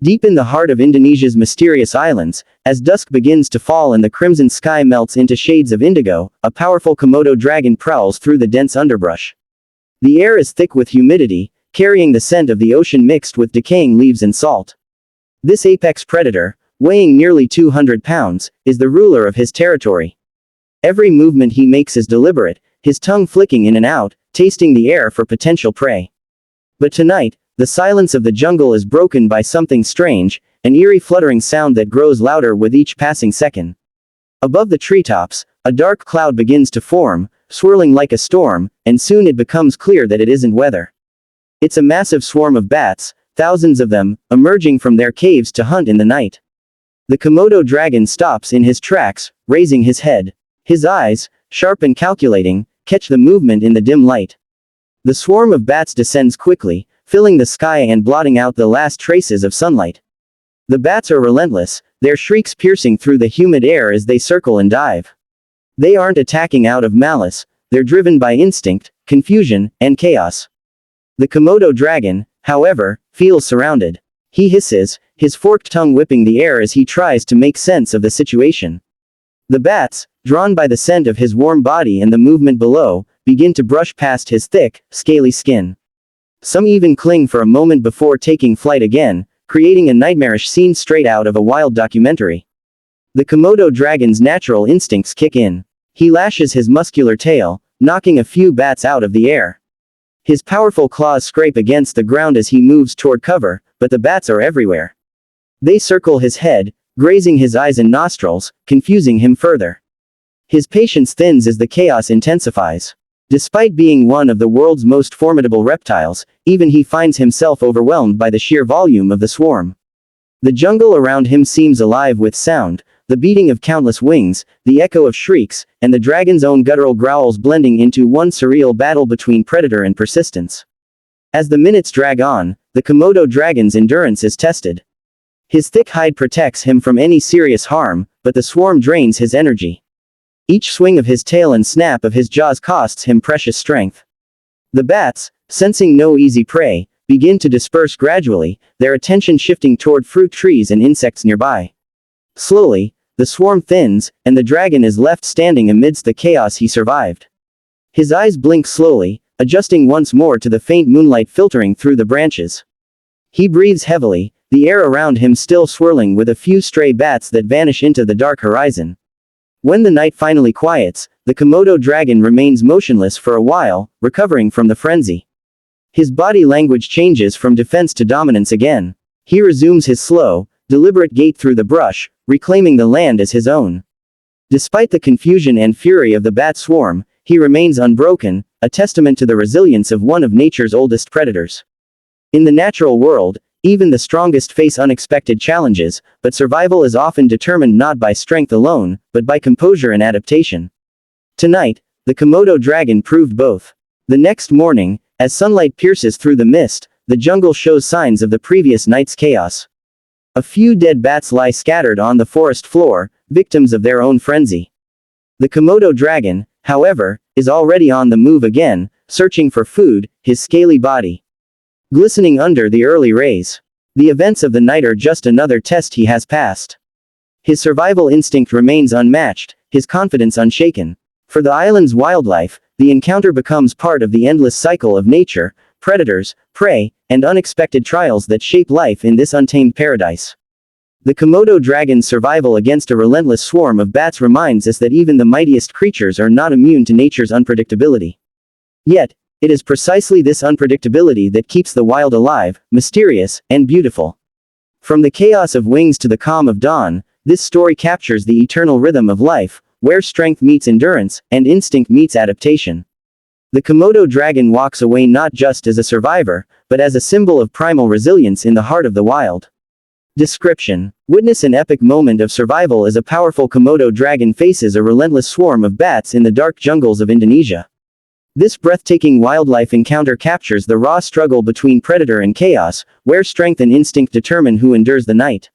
Deep in the heart of Indonesia's mysterious islands, as dusk begins to fall and the crimson sky melts into shades of indigo, a powerful Komodo dragon prowls through the dense underbrush. The air is thick with humidity, carrying the scent of the ocean mixed with decaying leaves and salt. This apex predator, weighing nearly 200 pounds, is the ruler of his territory. Every movement he makes is deliberate, his tongue flicking in and out, tasting the air for potential prey. But tonight, the silence of the jungle is broken by something strange, an eerie fluttering sound that grows louder with each passing second. Above the treetops, a dark cloud begins to form, swirling like a storm, and soon it becomes clear that it isn't weather. It's a massive swarm of bats, thousands of them, emerging from their caves to hunt in the night. The Komodo dragon stops in his tracks, raising his head. His eyes, sharp and calculating, catch the movement in the dim light. The swarm of bats descends quickly, filling the sky and blotting out the last traces of sunlight. The bats are relentless, their shrieks piercing through the humid air as they circle and dive. They aren't attacking out of malice, they're driven by instinct, confusion, and chaos. The Komodo dragon, however, feels surrounded. He hisses, his forked tongue whipping the air as he tries to make sense of the situation. The bats, drawn by the scent of his warm body and the movement below, begin to brush past his thick, scaly skin. Some even cling for a moment before taking flight again, creating a nightmarish scene straight out of a wild documentary. The Komodo dragon's natural instincts kick in. He lashes his muscular tail, knocking a few bats out of the air. His powerful claws scrape against the ground as he moves toward cover, but the bats are everywhere. They circle his head, grazing his eyes and nostrils, confusing him further. His patience thins as the chaos intensifies. Despite being one of the world's most formidable reptiles, even he finds himself overwhelmed by the sheer volume of the swarm. The jungle around him seems alive with sound, the beating of countless wings, the echo of shrieks, and the dragon's own guttural growls blending into one surreal battle between predator and persistence. As the minutes drag on, the Komodo dragon's endurance is tested. His thick hide protects him from any serious harm, but the swarm drains his energy. Each swing of his tail and snap of his jaws costs him precious strength. The bats, sensing no easy prey, begin to disperse gradually, their attention shifting toward fruit trees and insects nearby. Slowly, the swarm thins, and the dragon is left standing amidst the chaos he survived. His eyes blink slowly, adjusting once more to the faint moonlight filtering through the branches. He breathes heavily, the air around him still swirling with a few stray bats that vanish into the dark horizon. When the night finally quiets, the Komodo dragon remains motionless for a while, recovering from the frenzy. His body language changes from defense to dominance again. He resumes his slow, deliberate gait through the brush, reclaiming the land as his own. Despite the confusion and fury of the bat swarm, he remains unbroken, a testament to the resilience of one of nature's oldest predators. In the natural world, even the strongest face unexpected challenges, but survival is often determined not by strength alone, but by composure and adaptation. Tonight, the Komodo dragon proved both. The next morning, as sunlight pierces through the mist, the jungle shows signs of the previous night's chaos. A few dead bats lie scattered on the forest floor, victims of their own frenzy. The Komodo dragon, however, is already on the move again, searching for food, his scaly body glistening under the early rays. The events of the night are just another test he has passed. His survival instinct remains unmatched, his confidence unshaken. For the island's wildlife, the encounter becomes part of the endless cycle of nature, predators, prey, and unexpected trials that shape life in this untamed paradise. The Komodo dragon's survival against a relentless swarm of bats reminds us that even the mightiest creatures are not immune to nature's unpredictability. Yet, it is precisely this unpredictability that keeps the wild alive, mysterious, and beautiful. From the chaos of wings to the calm of dawn, this story captures the eternal rhythm of life, where strength meets endurance, and instinct meets adaptation. The Komodo dragon walks away not just as a survivor, but as a symbol of primal resilience in the heart of the wild. Description: witness an epic moment of survival as a powerful Komodo dragon faces a relentless swarm of bats in the dark jungles of Indonesia. This breathtaking wildlife encounter captures the raw struggle between predator and chaos, where strength and instinct determine who endures the night.